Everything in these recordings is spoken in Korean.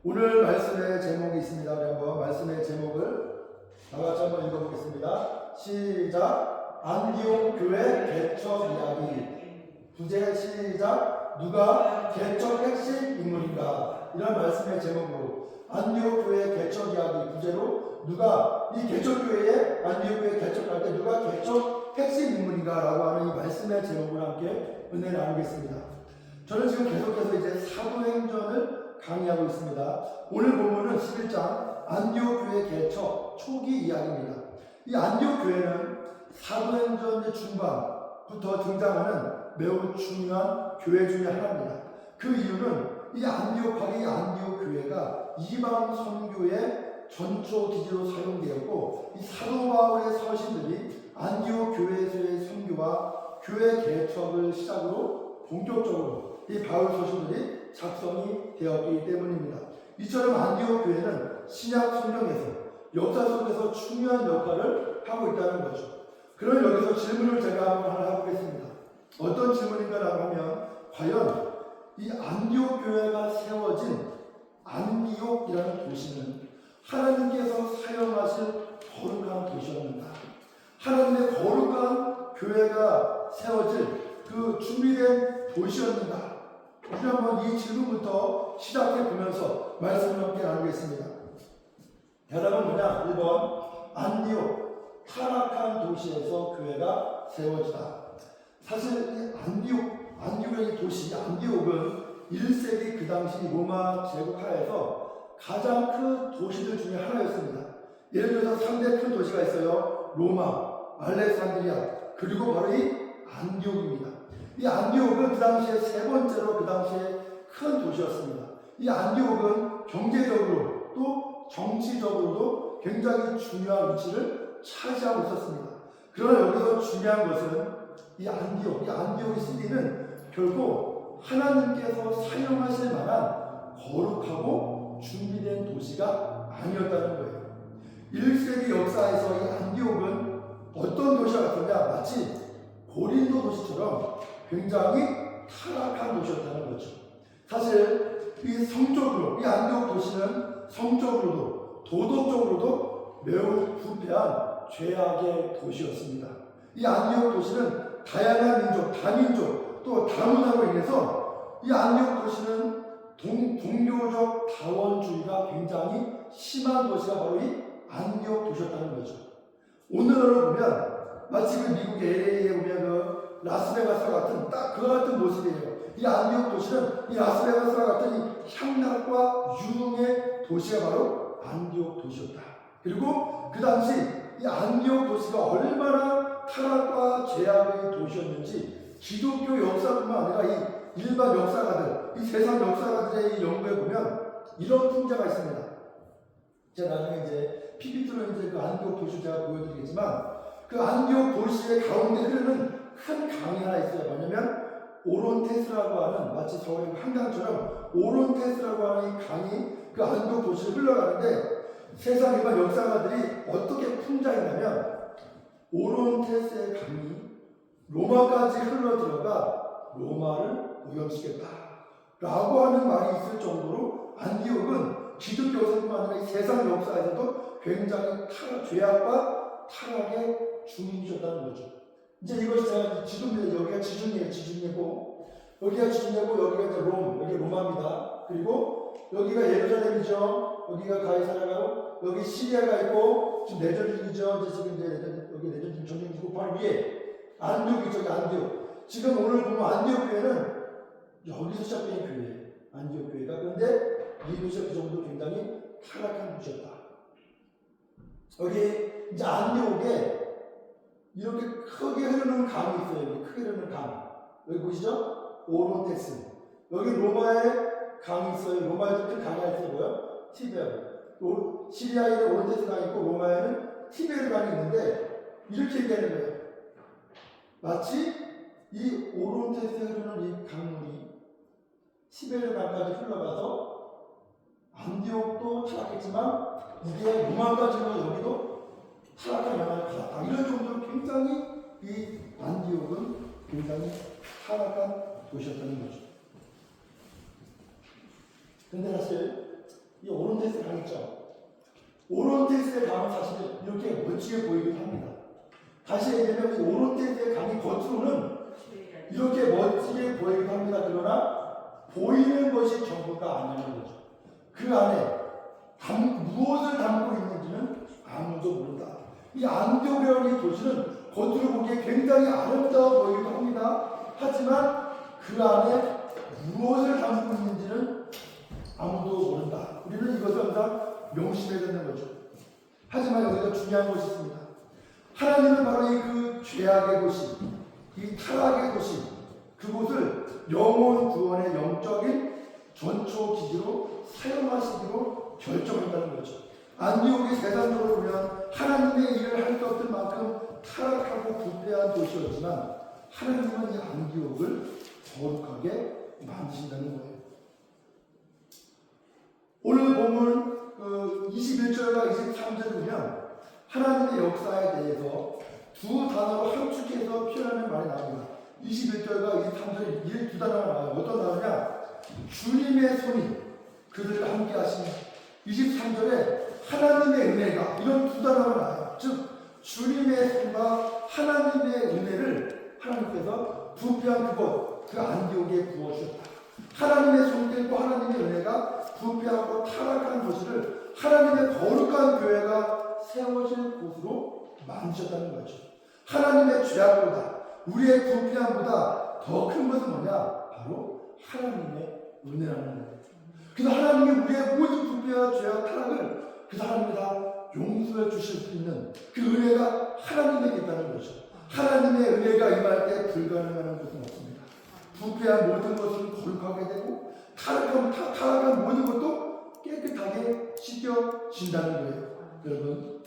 오늘 말씀의 제목이 있습니다. 우리 한번 말씀의 제목을 다 같이 한번 읽어보겠습니다. 시작. 안디옥 교회 개척 이야기. 부제 시작. 누가 개척 핵심 인물인가? 이런 말씀의 제목으로 안디옥 교회 개척 이야기 부제로 누가 이 개척 교회에 안디옥 교회 개척할 때 누가 개척 핵심 인물인가라고 하는 이 말씀의 제목을 함께 은혜 나누겠습니다. 저는 지금 계속해서 이제 사도행전을 강의하고 있습니다. 오늘 본문은 11장 안디옥 교회 개척 초기 이야기입니다. 이 안디옥 교회는 사도행전 중반부터 등장하는 매우 중요한 교회 중에 하나입니다. 그 이유는 이 안디옥 교회가 이방 선교의 전초 기지로 사용되었고, 이 사도 바울의 서신들이 안디옥 교회에서의 선교와 교회 개척을 시작으로 본격적으로 이 바울 서신들이 작성이 되었기 때문입니다. 이처럼 안디옥 교회는 신약 성경에서 역사 속에서 중요한 역할을 하고 있다는 거죠. 그럼 여기서 질문을 제가 한번 하나 해보겠습니다. 어떤 질문인가라고 하면, 과연 이 안디옥 교회가 세워진 안디옥이라는 도시는 하나님께서 사용하실 거룩한 도시였는가? 하나님의 거룩한 교회가 세워질 그 준비된 도시였는가? 우리 한번 이 질문부터 시작해 보면서 말씀을 함께 나누겠습니다. 대답은 뭐냐? 1번, 안디옥, 타락한 도시에서 교회가 세워지다. 사실 이 안디옥의 도시, 안디옥은 1세기 그 당시 로마 제국 하에서 가장 큰 도시들 중에 하나였습니다. 예를 들어서 3대 큰 도시가 있어요. 로마, 알렉산드리아, 그리고 바로 이 안디옥입니다. 이 안디옥은 그 당시에 세 번째로 그 당시에 큰 도시였습니다. 이 안디옥은 경제적으로 또 정치적으로도 굉장히 중요한 위치를 차지하고 있었습니다. 그러나 여기서 중요한 것은 이 안디옥의 시기는 결국 하나님께서 사용하실 만한 거룩하고 준비된 도시가 아니었다는 거예요. 1세기 역사에서 이 안디옥은 어떤 도시와 같았냐? 마치 고린도 도시처럼 굉장히 타락한 도시였다는 거죠. 사실 이 안디옥 도시는 성적으로도 도덕적으로도 매우 부패한 죄악의 도시였습니다. 이 안디옥 도시는 다양한 민족, 다민족, 또 다문화로 인해서 이 안디옥 도시는 동료적 다원주의가 굉장히 심한 도시가 바로 이 안디옥 도시였다는 거죠. 오늘날로 보면 마치 그 미국의 LA에 보면 그 라스베가스와 같은 딱 그와 같은 모습이에요. 이 안디옥 도시는 이 라스베가스와 같은 이 향락과 유흥의 도시가 바로 안디옥 도시였다. 그리고 그 당시 이 안디옥 도시가 얼마나 타락과 죄악의 도시였는지 기독교 역사뿐만 아니라 이 일반 역사가들, 이 세상 역사가들의 이 연구에 보면 이런 풍자가 있습니다. 제가 나중에 이제 PPT로 이제 그 안디옥 도시 제가 보여드리겠지만, 그 안디옥 도시의 가운데 흐르는 큰 강이 하나 있어요. 뭐냐면 오론테스라고 하는, 마치 서울의 한강처럼 오론테스라고 하는 이 강이 그 안디옥 도시를 흘러가는데, 세상 일반 역사가들이 어떻게 풍자했냐면, 오론테스의 강이 로마까지 흘러 들어가 로마를 오염시켰다 라고 하는 말이 있을 정도로 안디옥은 기독교 역사뿐만 아니라 이 세상 역사에서도 굉장히 죄악과 타락의 중심이셨다는 거죠. 이제 이것이 제가 지도입니다. 여기가 지중해고, 여기가 지중해고, 여기가 이제 여기 로마입니다. 그리고 여기가 예루살렘이죠. 여기가 가이사라고, 여기 시리아가 있고, 지금 내전 중이죠. 여기 내전 중 전쟁 중이고, 바로 위에 안디옥이죠. 안디옥. 지금 오늘 보면 안디옥 교회는 여기서 시작된 교회예요. 안디옥 교회가. 그런데 이 도시가 그 정도 굉장히 타락한 도시였다. 여기 이제 안디옥에 이렇게 크게 흐르는 강이 있어요. 여기 크게 흐르는 강. 여기 보시죠? 오론테스. 여기 로마에 강이 있어요. 로마에도 큰 강이 있어요. 뭐요? 티베르. 시리아에는 오론테스 강이 있고, 로마에는 티베르 강이 있는데, 이렇게 얘기하는 거예요. 마치 이 오론테스에 흐르는 이 강물이 티베르 강까지 흘러가서 안디옥도 타락했지만 이게 로마까지 흘러 여기도 타락한 영향을 받았다. 이런 정도로 굉장히 이 안디옥은 굉장히 타락한 도시였다는 거죠. 그런데 사실 이 오론테스의 강 있죠. 오론테스의 강은 사실 이렇게 멋지게 보이기도 합니다. 다시 얘기하면 이 오론테스의 강이 겉으로는 이렇게 멋지게 보이기도 합니다. 그러나 보이는 것이 전부가 아니라는 거죠. 그 안에 무엇을 담고 있는지는 아무도 모른다. 이 안디옥이라는 도시는 겉으로 보기에 굉장히 아름다워 보이기도 합니다. 하지만 그 안에 무엇을 담고 있는지는 아무도 모른다. 우리는 이것을 항상 명심해야 되는 거죠. 하지만 여기서 중요한 것이 있습니다. 하나님은 바로 이 그 죄악의 도시, 이 타락의 도시, 그곳을 영혼 구원의 영적인 전초 기지로 사용하시기로 결정한다는 거죠. 안디옥이 세상적으로 보면 하나님의 일을 할 수 없을 만큼 타락하고 부패한 도시였지만 하나님은 이 안디옥을 거룩하게 만드신다는 거예요. 오늘 본문 21절과 23절 보면 하나님의 역사에 대해서 두 단어로 함축해서 표현하는 말이 나옵니다. 21절과 23절에 이 두 단어가 나와요. 어떤 단어냐? 주님의 손이 그들과 함께 하시며 23절에 하나님의 은혜가, 이런 두 단어가 나와요. 즉 주님의 손과 하나님의 은혜를 하나님께서 부패한 그곳, 그 안디옥에 부어주셨다. 하나님의 손길과 하나님의 은혜가 부패하고 타락한 도시를 하나님의 거룩한 교회가 세워질 곳으로 만드셨다는 거죠. 하나님의 죄악보다, 우리의 부패함보다 더 큰 것은 뭐냐? 바로 하나님의 은혜라는 거예요. 그래서 하나님이 우리의 모든 부패와 죄악, 타락을 그 하나님이 다 용서해 주실 수 있는 그 은혜가 하나님에게 있다는 거죠. 하나님의 은혜가 임할 때 불가능한 것은 없습니다. 부패한 모든 것은 거룩하게 되고 타락한 모든 것도 깨끗하게 씻겨진다는 거예요. 여러분,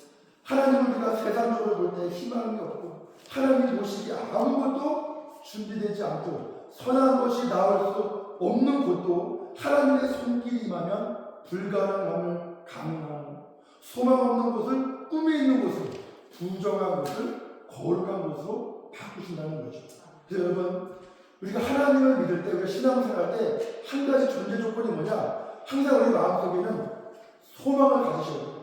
하나님을 우리가 세상적으로 볼 때 희망이 없고 하나님 보시기에 아무것도 준비되지 않고 선한 것이 나올 수 없는 곳도 하나님의 손길이 임하면 불가능함을 가능하고 소망 없는 곳을, 꿈이 있는 곳을, 부정한 곳을 거룩한 곳으로 바꾸신다는 거죠. 그래서 여러분, 우리가 하나님을 믿을 때, 우리가 신앙생활 할 때 한 가지 전제 조건이 뭐냐? 항상 우리 마음속에는 소망을 가지셔야 돼요.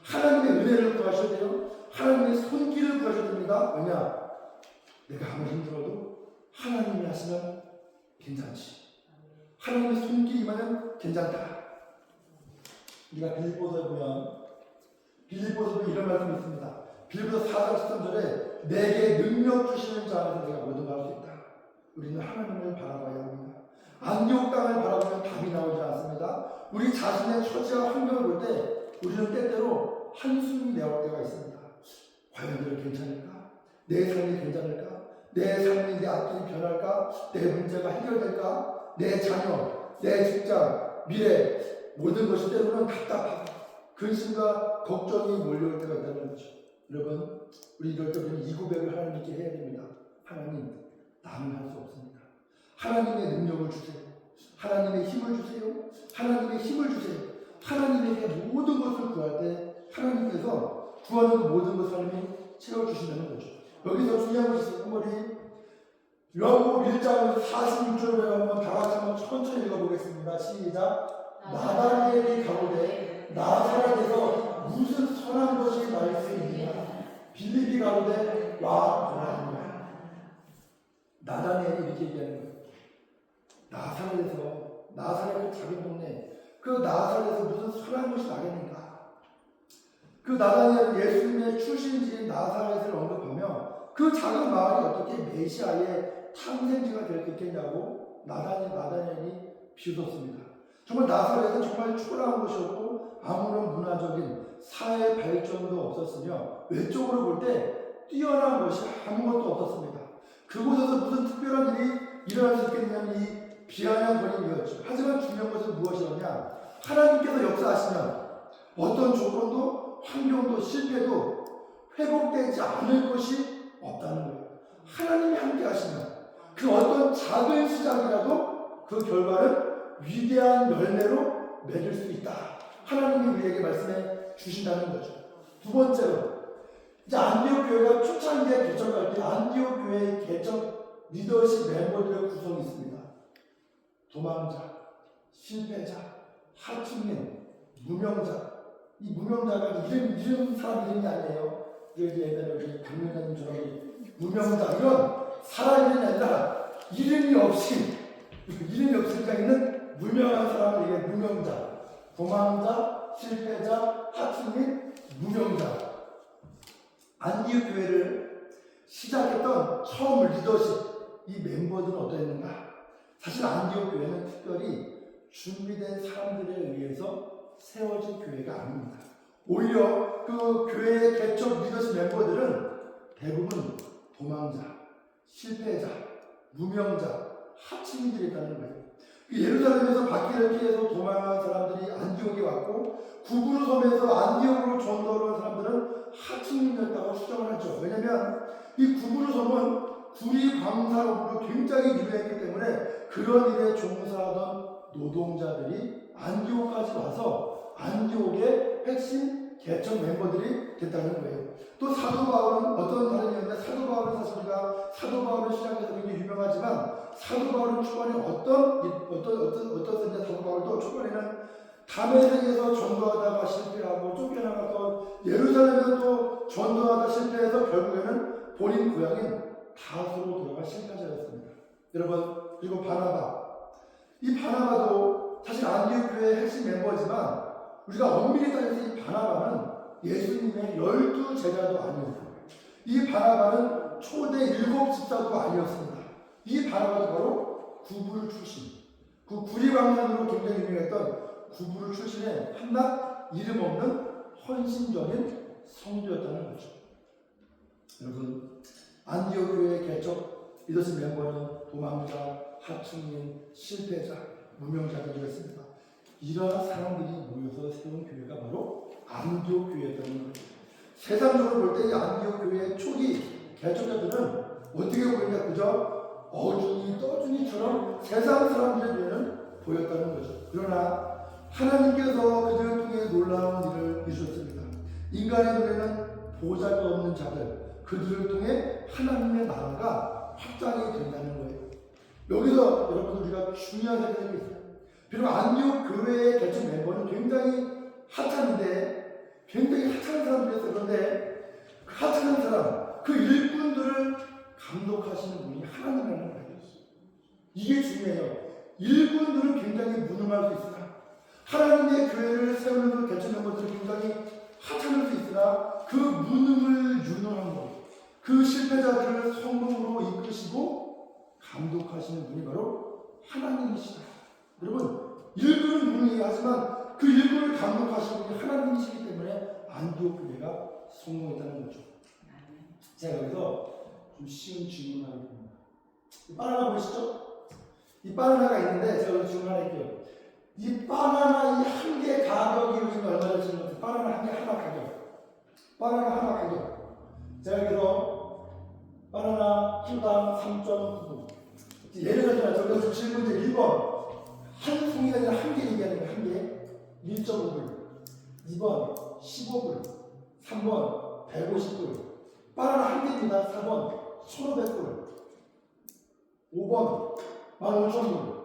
하나님의 은혜를 구하셔야 돼요. 하나님의 손길을 구하셔야 됩니다. 왜냐? 내가 아무리 힘들어도 하나님이 하시면 괜찮지. 하나님의 손길이 임하면 괜찮다. 우리가 빌립보서에 보면 이런 말씀이 있습니다. 빌립보서 4장 13절에 내게 능력 주시는 자 안에서 내가 모든 걸 할 수 있다. 우리는 하나님을 바라봐야 합니다. 안디옥 땅을 바라보면 답이 나오지 않습니다. 우리 자신의 처지와 환경을 볼 때 우리는 때때로 한숨이 나올 때가 있습니다. 과연 내가 괜찮을까? 내 삶이 괜찮을까? 내 삶이, 내 앞길이 변할까? 내 문제가 해결될까? 내 자녀, 내 직장, 미래, 모든 것이 때로는 답답하고 근심과 걱정이 몰려올 때가 있다는 거죠. 여러분, 우리 이럴 때 우리는 이 고백을 하나님께 해야 됩니다. 하나님, 나는 할 수 없습니다. 하나님의 능력을 주세요. 하나님의 힘을 주세요. 하나님의 힘을 주세요. 하나님에게 모든 것을 구할 때 하나님께서 구하는 그 모든 것을 하나님이 채워주신다는 거죠. 여기서 중요한 것이 있어요. 우리 요한복음 1장 46절을 한번 다 같이 한번 천천히 읽어보겠습니다. 시작. 나다니엘이 가로되 나사렛에서 무슨 선한 것이 날 수 있느냐? 빌립이 가로되 와 보라. 나다니엘이 이렇게 얘기하는 거예요. 나사렛은 작은 동네, 그 나사렛에서 무슨 선한 것이 나겠는가? 그 나다니엘은 예수님의 출신지인 나사렛을 언급하며 그 작은 마을이 어떻게 메시아의 탕생지가 될 수 있겠냐고 나다니엘이 비웃었습니다. 정말 나사렛은 정말 초라한 곳이었고 아무런 문화적인 사회 발전도 없었으며 외적으로 볼 때 뛰어난 것이 아무것도 없었습니다. 그곳에서 무슨 특별한 일이 일어날 수 있겠냐면 이 비아냥거림이었죠. 하지만 중요한 것은 무엇이었냐? 하나님께서 역사하시면 어떤 조건도 환경도 실패도 회복되지 않을 것이 없다는 거예요. 하나님이 함께 하시면 그 어떤 작은 시작이라도 그 결과는 위대한 열매로 맺을 수 있다. 하나님이 우리에게 말씀해 주신다는 거죠. 두 번째로, 이제 안디옥 교회가 초창기에 개척할 때 안디옥 교회의 개척 리더십 멤버들의 구성이 있습니다. 도망자, 실패자, 하층민, 무명자. 이 무명자가 이름 사람 이름이 아니에요. 옛날에 우리 강민자님처럼 무명자 이런 사람 이름이 아니라 이름이 없이 그냥 있는 무명한 사람을 이게 무명자, 도망자, 실패자, 하층민, 무명자. 안디옥 교회를 시작했던 처음 리더십 이 멤버들은 어떠했는가? 사실 안디옥 교회는 특별히 준비된 사람들에 의해서 세워진 교회가 아닙니다. 오히려 그 교회의 개척 리더십 멤버들은 대부분 도망자, 실패자, 무명자, 하층민들이었다는 거예요. 예루살렘에서 박해를 피해서 도망한 사람들이 안디옥에 왔고 구부로 섬에서 안디옥으로 전도를 한 사람들은 하층민이었다고 수정을 하죠. 왜냐하면 이 구부로 섬은 구리 광산업으로 굉장히 유명했기 때문에 그런 일에 종사하던 노동자들이 안디옥까지 와서 안디옥의 핵심 개척 멤버들이 됐다는 거예요. 또 사도 바울은 어떤 사람이었는데 사도 바울은 사실 우리가 사도 바울을 시작해서 굉장히 유명하지만 사도 바울은 초반에 어떤 사도 바울도 초반에는 다메섹에서 전도하다가 실패하고 쫓겨나가서 예루살렘에서 또 전도하다 실패해서 결국에는 본인 고향인 다소로 돌아가 실패자였습니다. 여러분, 그리고 바나바. 이 바나바도 사실 안디옥 교회의 핵심 멤버지만 우리가 엄밀히 따져서 이 바나바는 예수님의 12제자도 아니었어요. 이 바나바는 초대 7집사도 아니었습니다. 이 바나바도 바로 구불 출신. 그 구리광산으로 굉장히 유명했던 구불 출신의 한낱 이름 없는 헌신적인 성도였다는 거죠. 여러분, 안디옥 교회의 개척 리더십 멤버는 도망자, 하층민, 실패자, 무명자들이었습니다. 이러한 사람들이 모여서 세운 교회가 바로 안디옥 교회였다는 거예요. 세상적으로 볼 때 이 안디옥 교회의 초기 개척자들은 어떻게 보이냐, 그저 어준이 떠준이처럼 세상 사람들의 눈에는 보였다는 거죠. 그러나 하나님께서 그들을 통해 놀라운 일을 이루셨습니다. 인간의 눈에는 보잘것 없는 자들, 그들을 통해 하나님의 나라가 확장이 된다는 거예요. 여기서 여러분 우리가 중요한 생각이 있어요. 비록 안디옥 교회의 개척 멤버는 굉장히 핫한데 굉장히 핫한 사람들이었어요. 그런데 그 핫한 사람, 그 일꾼들을 감독하시는 분이 하나님이라는 거예요. 이게 중요해요. 일꾼들은 굉장히 무능할 수 있으나 하나님의 교회를 세우는 그 개척 멤버들은 굉장히 하찮을 수 있으나 그 무능을 유능한 것, 그 실패자들을 성공으로 이끄시고 감독하시는 분이 바로 하나님이시다. 여러분, 일꾼은 무능해요. 하지만 그 일꾼을 감독하시는 분이 하나님이시기 때문에 안디옥 교회가 성공했다는 거죠. 제가 여기서 좀 쉬운 질문을 하겠습니다. 이 바나나 보이시죠? 이 바나나가 있는데 제가 여기서 질문 하나 할게요. 이 바나나 이 한 개 가격이 요즘 얼마나 주는 것 같아요? 바나나 한 개 하나 가격. 바나나 하나 가격. 제가 여기서 바나나 키로당 3.9불. 예를 들어서 여기서 질문제 1번. 한 송이가 아니라 한 개 얘기하는 거예요. 한 개. 1.5불. 2번 15불. 3번 150불. 바나나 한 개입니다. 4번 1,500불. 5번 15,000불.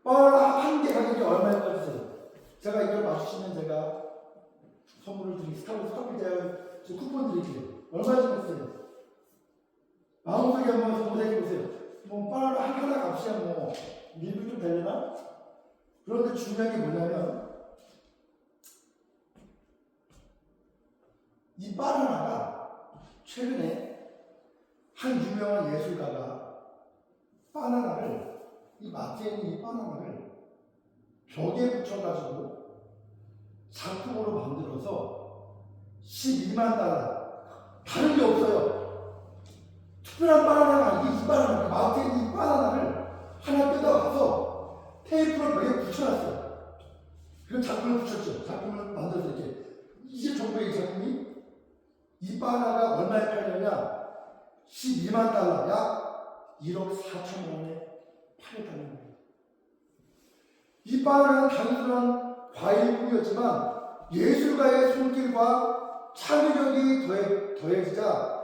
바나나 한 개 가격이 얼마일 것 같으세요? 제가 이걸 맞추시면 제가 선물을 드리겠습니다. 스타벅스 제가 저 쿠폰 드릴게요. 얼마인지 보세요. 마음속에 한번 검색해 보세요. 뭐 바나나 하나 값이야 뭐 1불 좀 되려나? 그런데 중요한 게 뭐냐면 이 바나나가 최근에 한 유명한 예술가가 바나나를 이 마트에 있는 이 바나나를 벽에 붙여가지고 작품으로 만들어서 12만 달러. 다른 게 없어요. 특별한 바나나가 아니고 이 바나나, 마트에 있는 이 바나나를 하나 뜯어가서 테이프로 벽에 붙여놨어요. 그리고 작품을 붙였죠. 작품을 만들어서 이렇게. 이게 전부의 이 작품이 이 바나나가 얼마에 팔려냐? 12만 달러, 약 1억 4천만 원에 팔렸다는 거예요. 이 바나나는 단순한 과일뿐이었지만 예술가의 손길과 창의력이 더해지자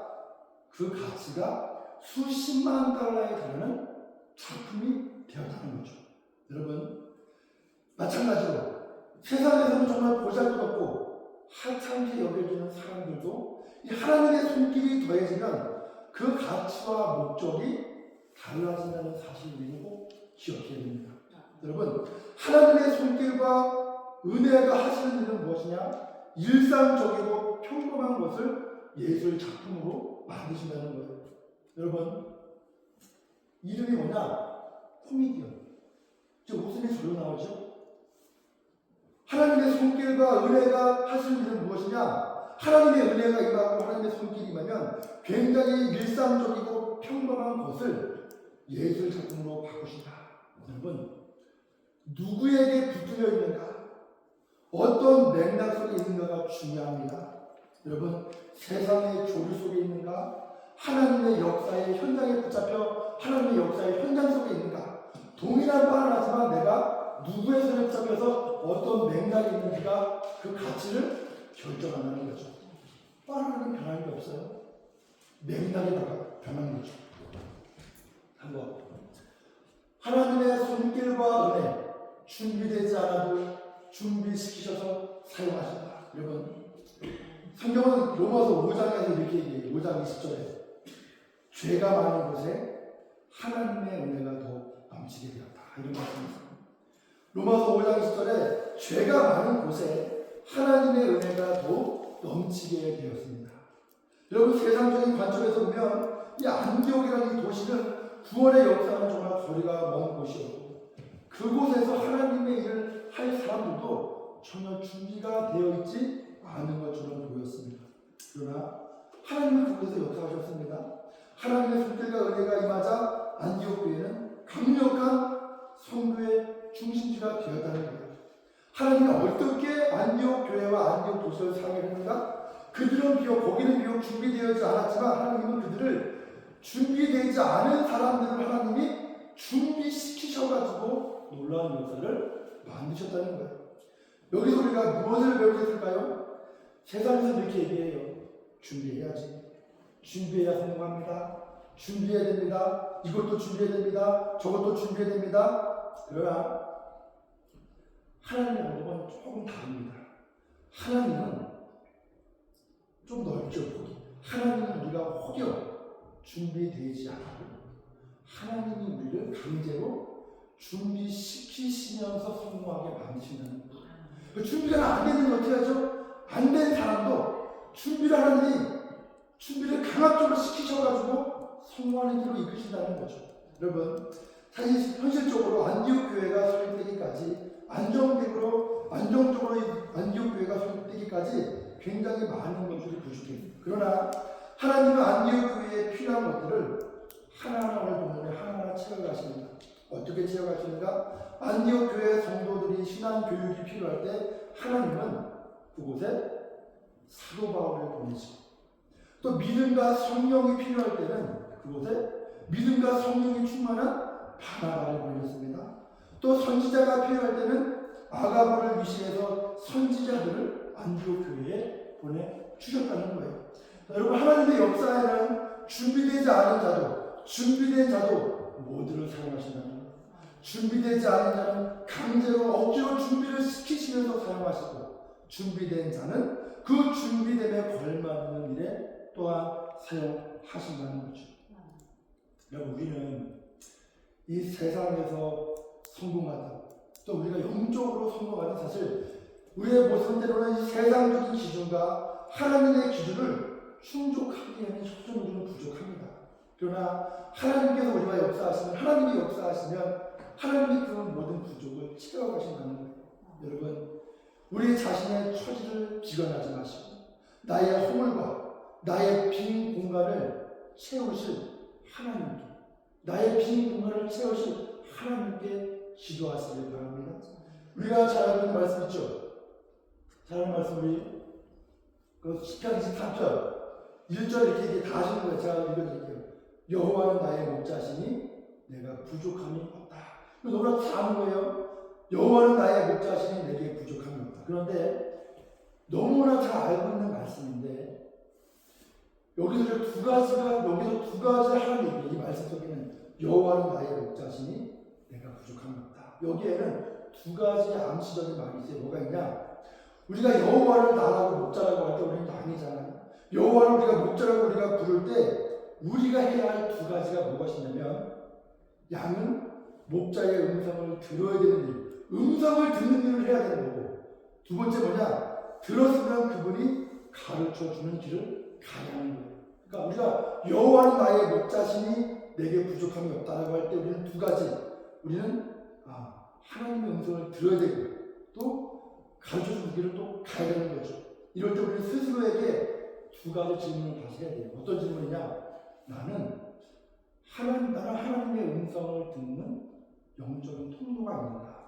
그 가치가 수십만 달러에 달하는 작품이 되었다는 거죠. 여러분, 마찬가지로 세상에서는 정말 보잘것없고 하찮게 여겨지는 사람들도 이 하나님의 손길이 더해지면 그 가치와 목적이 달라진다는 사실을 우리는 꼭 기억해야 됩니다. 여러분, 하나님의 손길과 은혜가 하시는 일은 무엇이냐? 일상적이고 평범한 것을 예술 작품으로 만드신다는 거예요. 여러분, 이름이 뭐냐? 코미디언. 저 웃음이 절로 나오죠? 하나님의 손길과 은혜가 하시는 일은 무엇이냐? 하나님의 은혜가 임하고 하나님의 손길이 임하면 굉장히 일상적이고 평범한 것을 예술 작품으로 바꾸신다. 여러분, 누구에게 붙들려 있는가? 어떤 맥락 속에 있는가가 중요합니다. 여러분, 세상의 조류 속에 있는가? 하나님의 역사의 현장에 붙잡혀 하나님의 역사의 현장 속에 있는가? 동일한 바는 하지만 내가 누구의 손에 붙잡혀서 어떤 맥락이 있는지가 그 가치를 결정한다는 거죠. 바는 변하는 게 없어요. 맥락이 변하는 거죠. 한번 하나님의 손길과 은혜 준비되지 않아도 준비시키셔서 사용하신다. 여러분, 성경은 로마서 5장에서 이렇게 얘기해요. 5장 20절에 죄가 많은 곳에 하나님의 은혜가 더 넘치게 되었다. 이런 말씀입니다. 로마서 5장 20절에 죄가 많은 곳에 하나님의 은혜가 더 넘치게 되었습니다. 여러분, 세상적인 관점에서 보면 이 안디옥이라는 이 도시는 구원의 역사는 정말 거리가 먼 곳이었고 그곳에서 하나님의 일을 할 사람들도 전혀 준비가 되어 있지 않은 것처럼 보였습니다. 그러나 하나님은 그곳에서 역사하셨습니다. 하나님의 손길과 은혜가 임하자 안디옥 교회는 강력한 선교의 중심지가 되었다는 거예요. 하나님은 어떻게 안디옥 교회와 안디옥 도시를 사용했는가? 그들은 비록 거기는 비록 준비되어지 않았지만 하나님은 그들을 준비되지 않은 사람들을 하나님이 준비시키셔가지고 놀라운 역사를 만드셨다는 거예요. 여기서 우리가 무엇을 배우게 될까요? 세상에서 이렇게 얘기해요. 준비해야지. 준비해야 성공합니다. 준비해야 됩니다. 이것도 준비해야 됩니다. 저것도 준비해야 됩니다. 그러나 하나님의 방법은 조금 다릅니다. 하나님은 좀 넓죠. 하나님은 우리가 혹여 준비되지 않아도 하나님이 우리를 강제로 준비시키시면서 성공하게 만드신다는 거예요. 준비가 안 되는 건 어떻게 하죠? 안 된 사람도 준비를 하나님이 준비를 강압적으로 시키셔가지고 성공하는 길로 이끄신다는 거죠. 여러분, 사실 현실적으로 안디옥 교회가 설립되기까지 안정적으로 안디옥 교회가 설립되기까지 굉장히 많은 것들이 부족해요. 그러나 하나님은 안디옥 교회에 필요한 것들을 하나하나 오늘 본문에 하나하나 채워가십니다. 어떻게 채워가시는가? 안디옥 교회 성도들이 신앙 교육이 필요할 때 하나님은 그곳에 사도 바울을 보내시고 또 믿음과 성령이 필요할 때는 그곳에 믿음과 성령이 충만한 바나바를 보냈습니다. 또 선지자가 필요할 때는 아가보를 위시해서 선지자들을 안디옥 교회에 보내주셨다는 거예요. 여러분, 하나님의 역사에는 준비되지 않은 자도 준비된 자도 모두를 사용하신다는 거예요. 준비되지 않은 자는 강제로 억지로 준비를 시키시면서 사용하시고 준비된 자는 그 준비됨에 걸맞는 일에 또한 사용하신다는 거죠. 여러분, 우리는 이 세상에서 성공하든 또 우리가 영적으로 성공하든 사실 우리의 모습대로는 이 세상적인 기준과 하나님의 기준을 충족하기에는 여전히 우리는 부족합니다. 그러나 하나님께서 우리가 역사하시면 하나님이 역사하시면 하나님이 그 모든 부족을 채워가신다는 거예요. 여러분, 우리 자신의 처지를 비관하지 마시고 나의 허물과 나의 빈 공간을 채우실 하나님께 나의 빈 공간을 채우실 하나님께 기도하시길 바랍니다. 우리가 잘 알고 있는 말씀 있죠? 잘 아는 말씀 우리 그 시편 23절 1절 이렇게 다 하시는 거예요. 제가 읽어드릴게요. 여호와는 나의 목자시니 내가 부족함이 없다. 너무나 다 아는 거예요. 여호와는 나의 목자시니 내게 부족함이 없다. 그런데 너무나 잘 알고 있는 말씀인데 여기서 두 가지를 하는 얘기예요. 이 말씀 속에는 여호와는 나의 목자시니 내가 부족함이 없다. 여기에는 두 가지 암시적인 말이 있어요. 뭐가 있냐? 우리가 여호와를 나라고 목자라고 할 때 우리는 남이잖아요. 여호와를 우리가 목자라고 우리가 부를 때 우리가 해야 할 두 가지가 무엇이냐면, 양은 목자의 음성을 들어야 되는 일, 음성을 듣는 일을 해야 되는 거고, 두 번째 뭐냐? 들었으면 그분이 가르쳐 주는 길을 가야 하는 거예요. 그러니까 우리가 여호와는 나의 목자시니 내게 부족함이 없다라고 할 때 우리는 두 가지, 우리는 하나님의 음성을 들어야 되고 또 가르쳐 주는 길을 또 가야 되는 거죠. 이럴 때 우리는 스스로에게 두 가지 질문을 다시 해야 돼요. 어떤 질문이냐? 나는 하나님의 음성을 듣는 영적인 통로가 있는가?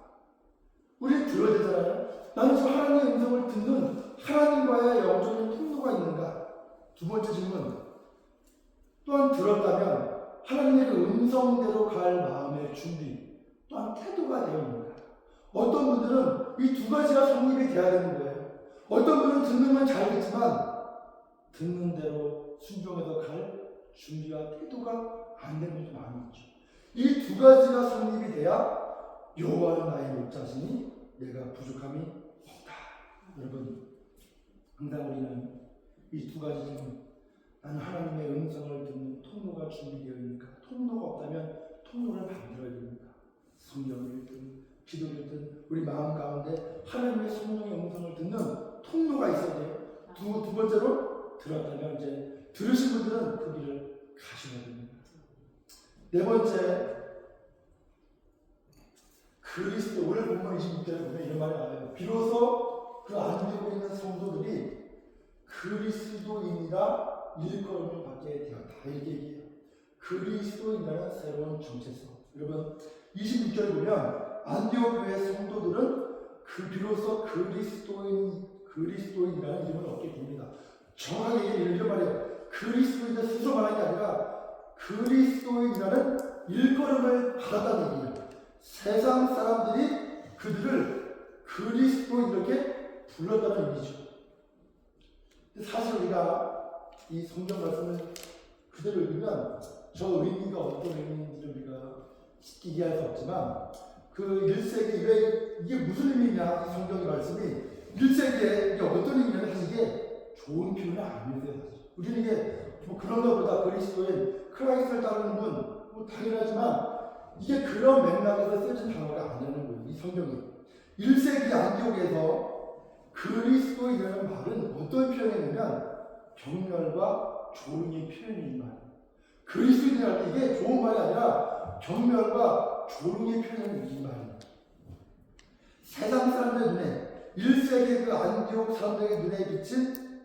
우리는 들어야 되잖아요. 나는 지금 하나님의 음성을 듣는 하나님과의 영적인 통로가 있는가? 두 번째 질문. 또한 들었다면 하나님의 그 음성대로 갈 마음의 준비, 또한 태도가 되어 있는가? 어떤 분들은 이 두 가지가 성립이 돼야 되는 거예요. 어떤 분은 듣는 건 잘 듣지만 듣는 대로 순종해서 갈 준비와 태도가 안 되는 분이 많이 있죠. 이 두 가지가 성립이 돼야 여호와는 나의 목자시니 내가 부족함이 없다. 여러분, 항상 우리는 이 두 가지 질문, 나는 하나님의 음성을 듣는 통로가 준비되어 있는가? 통로가 없다면 통로를 만들어야 됩니다. 성경을 읽든 기도를 읽든 우리 마음 가운데 하나님의 성령의 음성을 듣는 통로가 있어야 돼요. 두 번째로 들었다면 이제 들으신 분들은 그 길을 가셔야 됩니다. 네 번째, 그리스도, 오늘 본문 26절에 보면 이런 말이 나와요. 비로소 그 안디옥에 있는 성도들이 그리스도인이라 일컬음을 받게 되었다. 이렇게 얘기해요. 그리스도인이라는 새로운 정체성. 여러분, 26절에 보면 안디옥 교회 성도들은 비로소 그리스도인이라는 이름을 얻게 됩니다. 정확하게 이런 말이에요. 그리스도인을 스스로 말하는 게 아니라 그리스도인이라는 일컬음을 받았다는 얘기예요. 세상 사람들이 그들을 그리스도인 이렇게 불렀다는 의미죠. 사실 우리가 이 성경 말씀을 그대로 읽으면 저 의미가 어떤 의미인지를 우리가 쉽게 이해할 수 없지만, 그 1세기 왜 이게 무슨 의미냐, 이 성경의 말씀이 1세기에 이게 어떤 의미냐면 사실 이게 좋은 표현이 아니에요. 우리는 이게 뭐 그런가 보다, 그리스도인, 크라이스트를 따르는 분, 뭐 당연하지만 이게 그런 맥락에서 쓰여진 단어가 아니라는 거예요. 이 성경이 1세기 안디옥에서 그리스도인이라는 말은 어떤 표현이냐면 경멸과 조롱의 표현이 말이에요. 그리스도인이랄 때 이게 좋은 말이 아니라 경멸과 조롱의 표현이 이 말이에요. 세상 사람들의 눈에, 1세기 그 안디옥 사람들의 눈에 비친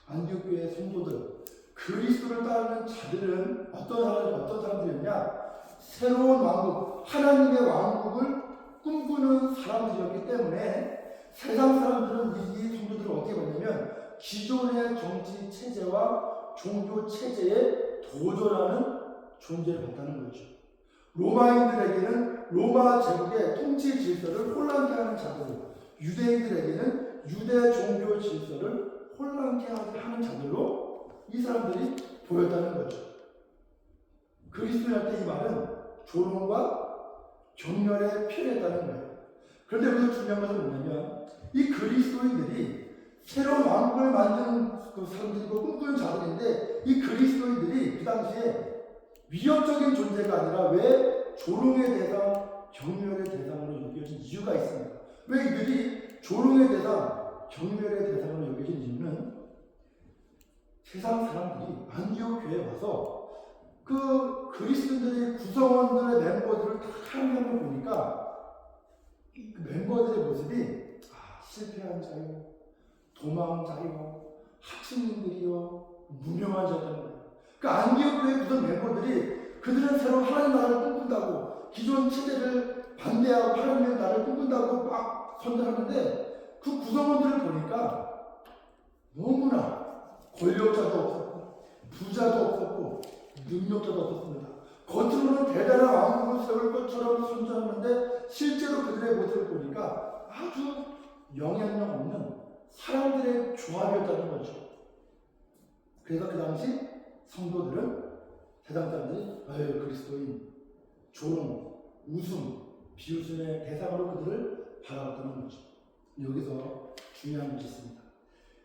안디옥 교회의 성도들, 그리스도를 따르는 자들은 어떤 사람들이었냐? 새로운 왕국, 하나님의 왕국을 꿈꾸는 사람들이었기 때문에 세상 사람들은 이 성도들을 어떻게 봤냐면 기존의 정치 체제와 종교 체제에 도전하는 존재를 봤다는 거죠. 로마인들에게는 로마 제국의 통치 질서를 혼란케 하는 자들, 유대인들에게는 유대 종교 질서를 혼란케 하는 자들로 이 사람들이 보였다는 거죠. 그리스도인할 때 이 말은 조롱과 경멸에 표현했다는 거예요. 그런데 여기서 중요한 것은 뭐냐면 이 그리스도인들이 새로운 왕국을 만드는 그 사람들이고 꿈꾸는 자들인데, 이 그리스도인들이 그 당시에 위협적인 존재가 아니라 왜 조롱의 대상, 경멸의 대상으로 여겨진 이유가 있습니다. 왜 이들이 조롱의 대상, 경멸의 대상으로 여겨진 이유는 세상 사람들이 안디옥 교회에 와서 그 그리스도인들의 구성원들의 멤버들을 다 한 명을 보니까 그 멤버들의 모습이 실패한 자요, 도망자요, 하층민들이요, 무명한 자였다는 거예요. 그러니까 안디옥 교회 구성 멤버들이 그들은 새로 하나님 나라를 꿈꾼다고, 기존 체제를 반대하고 하나님의 나라를 꿈꾼다고 막 선전하는데 그 구성원들을 보니까 너무나 권력자도 없었고 부자도 없었고 능력자도 없었습니다. 겉으로는 대단한 왕국을 세울 것처럼 선전하는데 실제로 그들의 모습을 보니까 아주 영향력 없는 사람들의 조합이었다는 거죠. 그래서 그 당시 성도들은 세상 사람들이 그리스도인, 조롱, 웃음, 비웃음의 대상으로 그들을 바라봤다는 거죠. 여기서 중요한 것이 있습니다.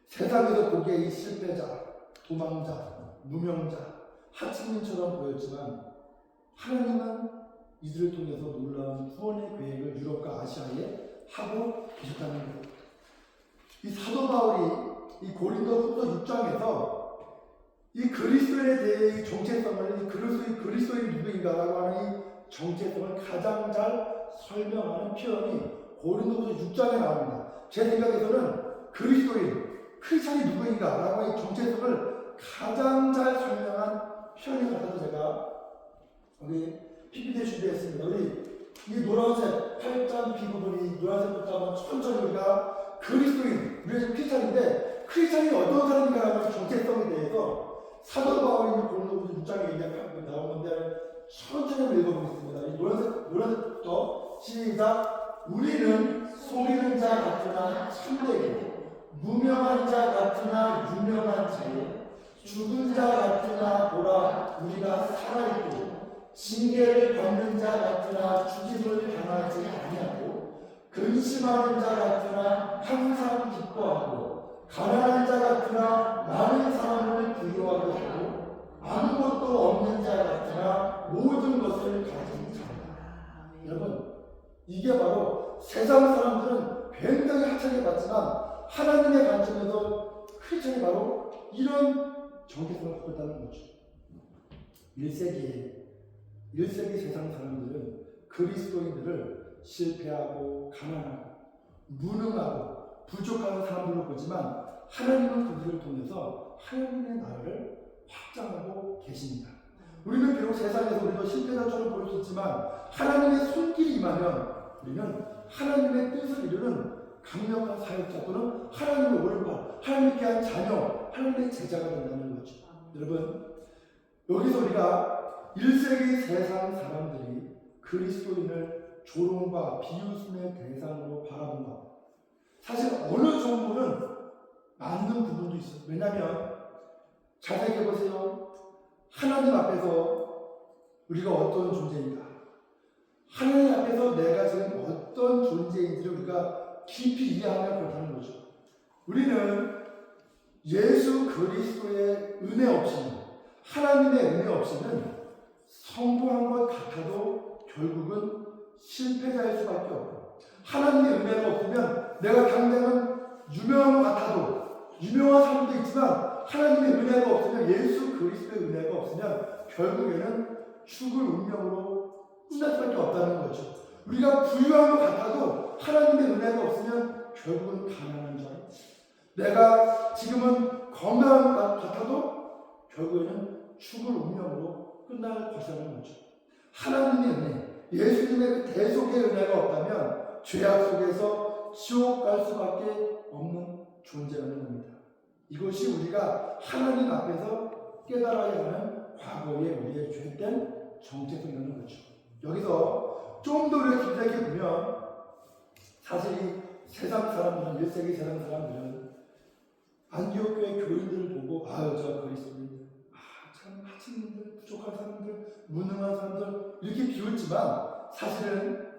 세상에서 보기에 이 실패자, 도망자, 무명자, 하층민처럼 보였지만 하나님은 이들을 통해서 놀라운 구원의 계획을 유럽과 아시아에 하고 계셨다는 거예요. 이 사도 바울이 이 고린도후서 6장에서 이 그리스도에 대해 이 정체성을, 이 그리스도인이 누구인가라고 하는 이 정체성을 가장 잘 설명하는 표현이 고린도후서 6장에 나옵니다. 제 생각에서는 그리스도인, 크리스찬이 누구인가라고 하는 이 정체성을 가장 잘 설명한 표현인 것 같아서 제가 우리 PPT 준비했습니다. 우리 이 노란색 8장 B 부분이 노란색부터 한번 천천히 우리가 그리스도인, 우리가 크리스찬인데 크리스찬이 어떤 사람인가라는 정체성에 대해서 사도 바울이 고린도후서 6장에 얘기하고 나온 건데 천천히 한번 읽어보겠습니다. 이 노란색부터 시작. 우리는 속이는 자 같으나 참되게, 무명한 자 같으나 유명한 자요, 죽은 자 같으나 보라 우리가 살아있고, 징계를 받는 자 같으나 죽임을 당하지 아니하고, 근심하는 자 같으나 항상 기뻐하고, 가난한 자 같으나 많은 사람을 부유하게 하고, 아무것도 없는 자 같으나 모든 것을 가진 자다. 여러분, 이게 바로 세상 사람들은 굉장히 하찮게 봤지만 하나님의 관점에서 크리스천이 바로 이런 정체성을 갖고 있다는 거죠. 1세기 세상 사람들은 그리스도인들을 실패하고 가난하고 무능하고 부족한 사람들로 보지만 하나님은 그들을 통해서 하나님의 나라를 확장하고 계십니다. 우리는 비록 세상에서 우리도 실패자처럼 보일 수 있지만 하나님의 손길이 임하면 우리는 하나님의 뜻을 이루는 강력한 사역자 또는 하나님의 오른발, 하나님께 한 자녀, 하나님의 제자가 된다는 거죠. 여러분, 여기서 우리가 1세기 세상 사람들이 그리스도인을 조롱과 비웃음의 대상으로 바라본다. 사실 어느 정도는 맞는 부분도 있어요. 왜냐하면 잘 생각해보세요. 하나님 앞에서 우리가 어떤 존재인가, 하나님 앞에서 내가 지금 어떤 존재인지를 우리가 깊이 이해하면 그렇다는 거죠. 우리는 예수 그리스도의 은혜 없이는, 하나님의 은혜 없이는 성공한 것 같아도 결국은 실패자일 수밖에 없고, 하나님의 은혜가 없으면 내가 당장은 유명한 것 같아도, 유명한 사람도 있지만 하나님의 은혜가 없으면, 예수 그리스도의 은혜가 없으면 결국에는 죽을 운명으로 끝날 수밖에 없다는 거죠. 우리가 부유한 것 같아도 하나님의 은혜가 없으면 결국은 가난한 자요, 내가 지금은 건강한 것 같아도 결국에는 죽을 운명으로 끝날 것이라는 거죠. 하나님의 은혜, 예수님의 그 대속의 은혜가 없다면 죄악 속에서 지옥 갈 수밖에 없는 존재라는 겁니다. 이것이 우리가 하나님 앞에서 깨달아야 하는 과거의 우리의 죄된 정체성이라는 거죠. 여기서 좀 더 우리가 깊게 보면 사실 이 세상 사람들은, 1세기 세상 사람들은 안디옥 교회 교인들을 보고 아유 저 그리스도인들, 참 하층민들, 부족한 사람들, 무능한 사람들 이렇게 비웃지만 사실은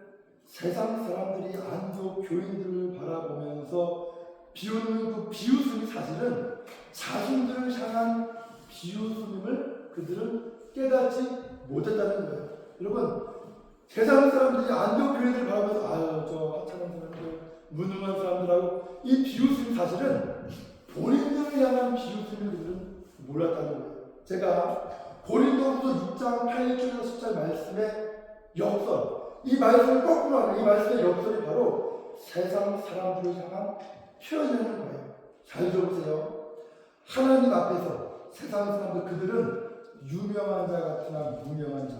세상 사람들이 안디옥 교인들을 바라보면서 비웃는 그 비웃음이 사실은 자신들을 향한 비웃음임을 그들은 깨닫지 못했다는 거예요. 여러분, 세상 사람들이 안디옥 교인들을 바라보면서 아유 저 하찮은 사람들, 무능한 사람들하고 이 비웃음이 사실은 본인들을 향한 비웃음을 그들은 몰랐다는 거예요. 제가 고린도후서 6장 8절에서 10절 말씀의 역설, 이 말씀을 거꾸로 하는 이 말씀의 역설이 바로 세상 사람들을 향한 표현이라는 거예요. 잘 들어보세요. 하나님 앞에서 세상 사람들, 그들은 유명한 자 같으나 무명한 자,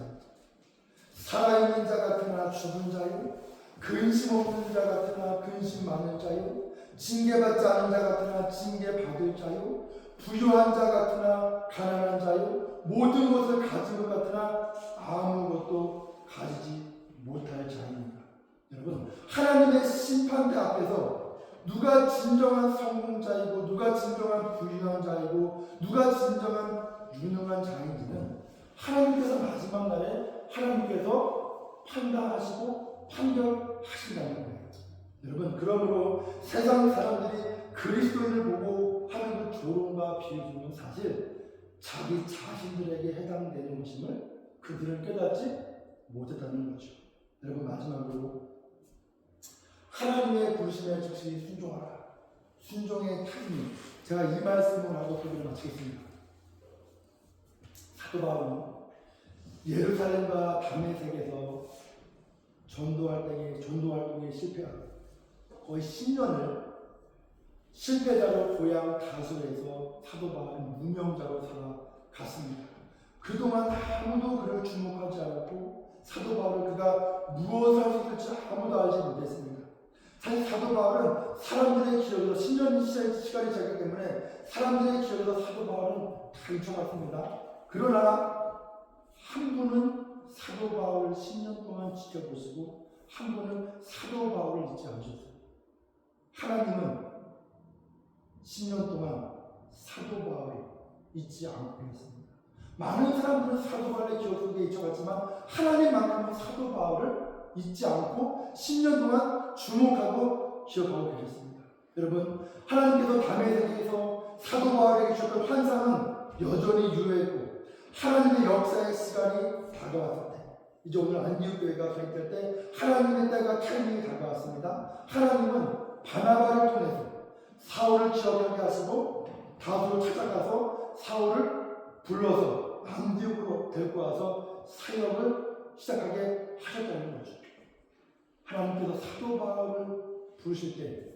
살아있는 자 같으나 죽은 자요, 근심 없는 자 같으나 근심 많은 자요, 징계받지 않은 자 같으나 징계받을 자요, 부유한 자 같으나 가난한 자요, 모든 것을 가진 것 같으나 아무것도 가지지 못할 자입니다. 여러분, 하나님의 심판대 앞에서 누가 진정한 성공자이고 누가 진정한 부유한 자이고 누가 진정한 유능한 자인지는 하나님께서 마지막 날에 하나님께서 판단하시고 판결하신다는 거예요. 여러분, 그러므로 세상 사람들이 그리스도인을 보고 하는 그 조롱과 비웃음은 사실 자기 자신들에게 해당되는 것임을 그들은 깨닫지 못했다는 거죠. 여러분, 마지막으로 하나님의 부르심에 즉시 순종하라. 순종의 타이밍. 제가 이 말씀을 하고 소리를 마치겠습니다. 사도 바울은 예루살렘과 다메섹에서 전도 활동에 실패하고 거의 10년을 실패자로 고향 다소에서 사도 바울은 무명자로 살아갔습니다. 그동안 아무도 그를 주목하지 않았고 사도 바울은 그가 무엇을 할 수 있을지 아무도 알지 못했습니다. 사실 사도 바울은 사람들의 기억에서 10년 시간이 지났기 때문에 사람들의 기억에서 사도 바울은 다 잊혀갔습니다. 그러나 한 분은 사도 바울을 10년 동안 지켜보시고 한 분은 사도 바울을 잊지 않으셨어요. 하나님은 10년 동안 사도 바울을 잊지 않고 계셨습니다. 많은 사람들은 사도 바울의 기억 속에 잊혀갔지만 하나님만큼은 사도 바울을 잊지 않고 10년 동안 주목하고 기억하고 계셨습니다. 여러분, 하나님께서 다메섹에서 사도 바울에게 주셨던 환상은 여전히 유효했고 하나님의 역사의 시간이 다가왔을 때, 이제 오늘 안디옥 교회가 개척될 때 하나님의 때가 타이밍이 다가왔습니다. 하나님은 바나바를 통해서 사울을 기억하게 하시고 다소를 찾아가서 사울을 불러서 안디옥으로 데리고 와서 사역을 시작하게 하셨다는 거죠. 하나님께서 사도 바울을 부르실 때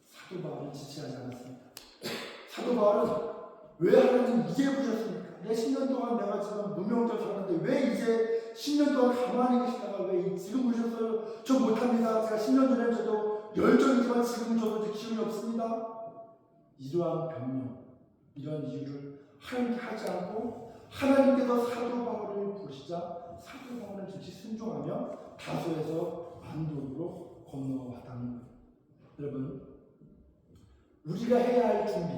사도 바울은 지체하지 않았습니다. 사도 바울은 왜 하나님 이제 부르셨습니까? 내 10년 동안 내가 지금 무명자로 살았는데 왜 이제 10년 동안 가만히 계시다가 왜 지금 부르셨어요? 저 못합니다. 제가 10년 전에 저도 열정이지만 지금은 저도 기운이 없습니다. 이러한 변명, 이런 이유를 하나님께 하지 않고 하나님께서 사도 바울을 부르시자 사도 바울은 즉시 순종하며 다소에서 안디옥으로 건너왔다는 거예요. 여러분, 우리가 해야 할 준비,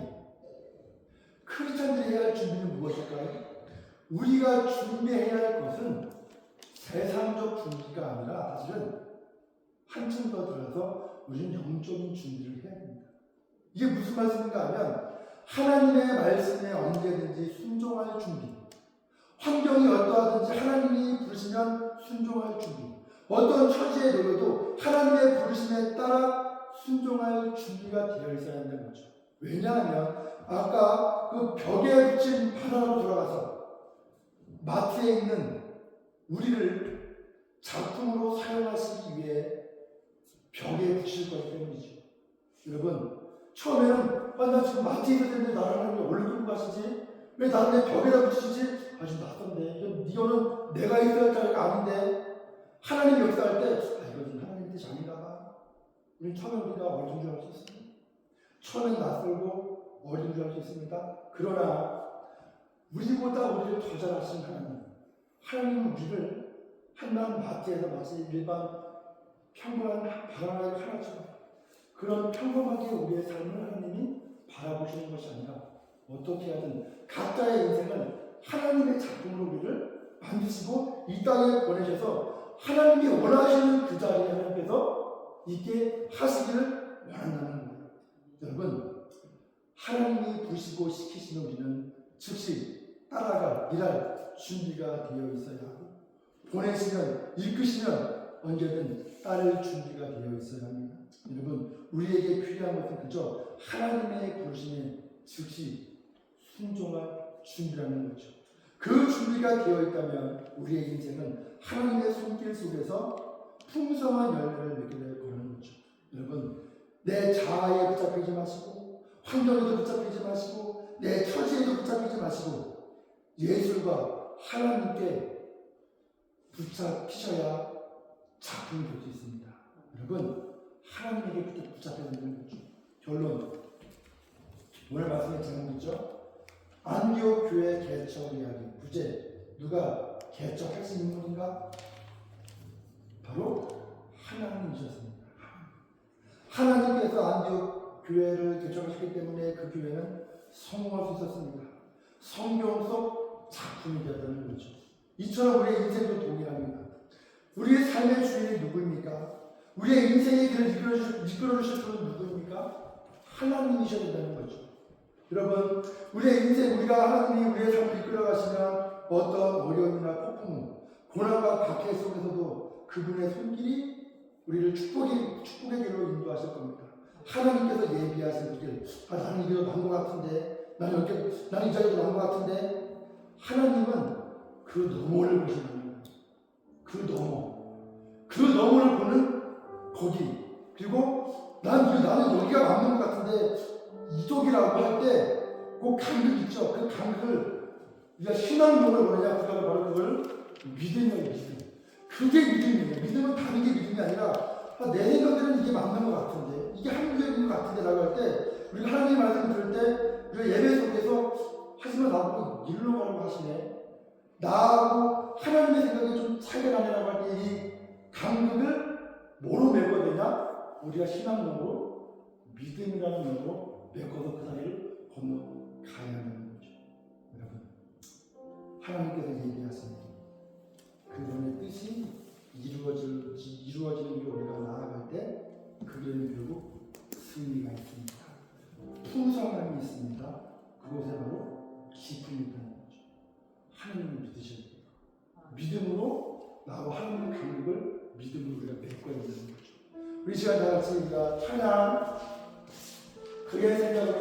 크리스찬들이 해야 할 준비는 무엇일까요? 우리가 준비해야 할 것은 세상적 준비가 아니라 사실은 한층 더 들어서 우리는 영적인 준비를 해야 됩니다. 이게 무슨 말씀인가 하면 하나님의 말씀에 언제든지 순종할 준비, 환경이 어떠하든지 하나님이 부르시면 순종할 준비, 어떤 처지에 놓여도 하나님의 부르심에 따라 순종할 준비가 되어 있어야 한다는 거죠. 왜냐하면 아까 그 벽에 붙인 바나나로 돌아가서 마트에 있는 우리를 작품으로 사용하시기 위해 벽에 붙일 거기 때문이죠. 여러분, 처음에는 나 지금 마트에 있을 텐데 나를 하나님 왜 끌고 가시지? 왜 나를 내 벽에다 붙이시지? 좀 낯선데 이거는 내가 있어야 할 자리가 아닌데 하나님 역사할 때 이것은 하나님 뜻이 아닌가 봐. 우리 처음에 우리가 어린 줄 알 수 있습니다. 처음엔 낯설고 어린 줄 알 수 있습니다. 그러나 우리보다 우리를 더 잘하신 하나님은 우리를 한낱 마트에서 마치 일반 평범한 바나나의 하나처럼 그런 평범하게 우리의 삶을 하나님이 바라보시는 것이 아니라 어떻게 하든 각자의 인생을 하나님의 작품으로 우리를 만드시고 이 땅에 보내셔서 하나님이 원하시는 그 자리에 하나님께서 있게 하시기를 원한다는 거예요. 여러분, 하나님이 부르시고 시키시는 우리는 즉시 따라갈, 일할 준비가 되어 있어야 하고 보내시면, 이끄시면 언제든 따를 준비가 되어 있어야 합니다. 여러분, 우리에게 필요한 것은 그저 하나님의 부르심에 즉시 순종할 준비라는 거죠. 그 준비가 되어 있다면 우리의 인생은 하나님의 손길 속에서 풍성한 열매를 맺게 될 거라는 거죠. 여러분, 내 자아에 붙잡히지 마시고 환경에도 붙잡히지 마시고 내 처지에도 붙잡히지 마시고 예술과 하나님께 붙잡히셔야 작품이 될 수 있습니다. 여러분, 하나님에게 붙잡혀야 되는 거죠. 결론, 오늘 말씀의 제목이죠. 안디옥 교회 개척 이야기. 부제, 누가 개척하신 인물인가? 바로 하나님이셨습니다. 하나님께서 안디옥 교회를 개척하셨기 때문에 그 교회는 성공할 수 있었습니다. 성경 속 작품이 되었다는 거죠. 이처럼 우리의 인생도 동일합니다. 우리의 삶의 주인이 누구입니까? 우리의 인생의 길을 이끌어주실 분은 누구입니까? 하나님이셔야 된다는 거죠. 여러분, 우리의 인생, 하나님이 우리의 삶을 이끌어가시면 어떤 어려움이나 폭풍, 고난과 박해 속에서도 그분의 손길이 우리를 축복의 길로 인도하실 겁니다. 하나님께서 예비하신 길, 나는 이거 난 것 같은데, 나는 이 자리도 난 것 같은데, 하나님은 그 너머를 보시는 거예요. 그 너머를 보는 거기. 그리고 나는 여기가 맞는 것 같은데, 이쪽이라고 할 때, 그 간극 있죠. 그 간극을 우리가 신앙용어를 뭐냐, 바로 그걸 믿음이에요, 믿음. 그게 믿음이에요. 믿음은 다른 게 믿음이 아니라, 내 생각에는 이게 맞는 것 같은데, 이게 합리적인 것 같은데 라고 할 때, 우리가 하나님의 말씀을 들을 때, 우리가 예배 속에서 하지만 나보고 일로 가라고 하시네. 나하고 하나님의 생각이 좀 차이가 나네라고 할 때 이 간극을 뭐로 메꿔야 되냐? 우리가 신앙용어로 믿음이라는 용어로 메꿔서 그 사이를 건너가야 하는 거죠. 여러분, 하나님께서 얘기하시는 그분의 뜻이 이루어지는 길로 우리가 나아갈 때 그 길은 결국 승리가 있습니다. 풍성함이 있습니다. 그곳에 바로 기쁨이 있다는 거죠. 하나님을 믿으셔야 돼요. 믿음으로 나와 하나님의 간격을 믿음으로 우리가 메꿔야 되는 거죠. 우리 시간 다 같이 우리가 찬양 그의 생각을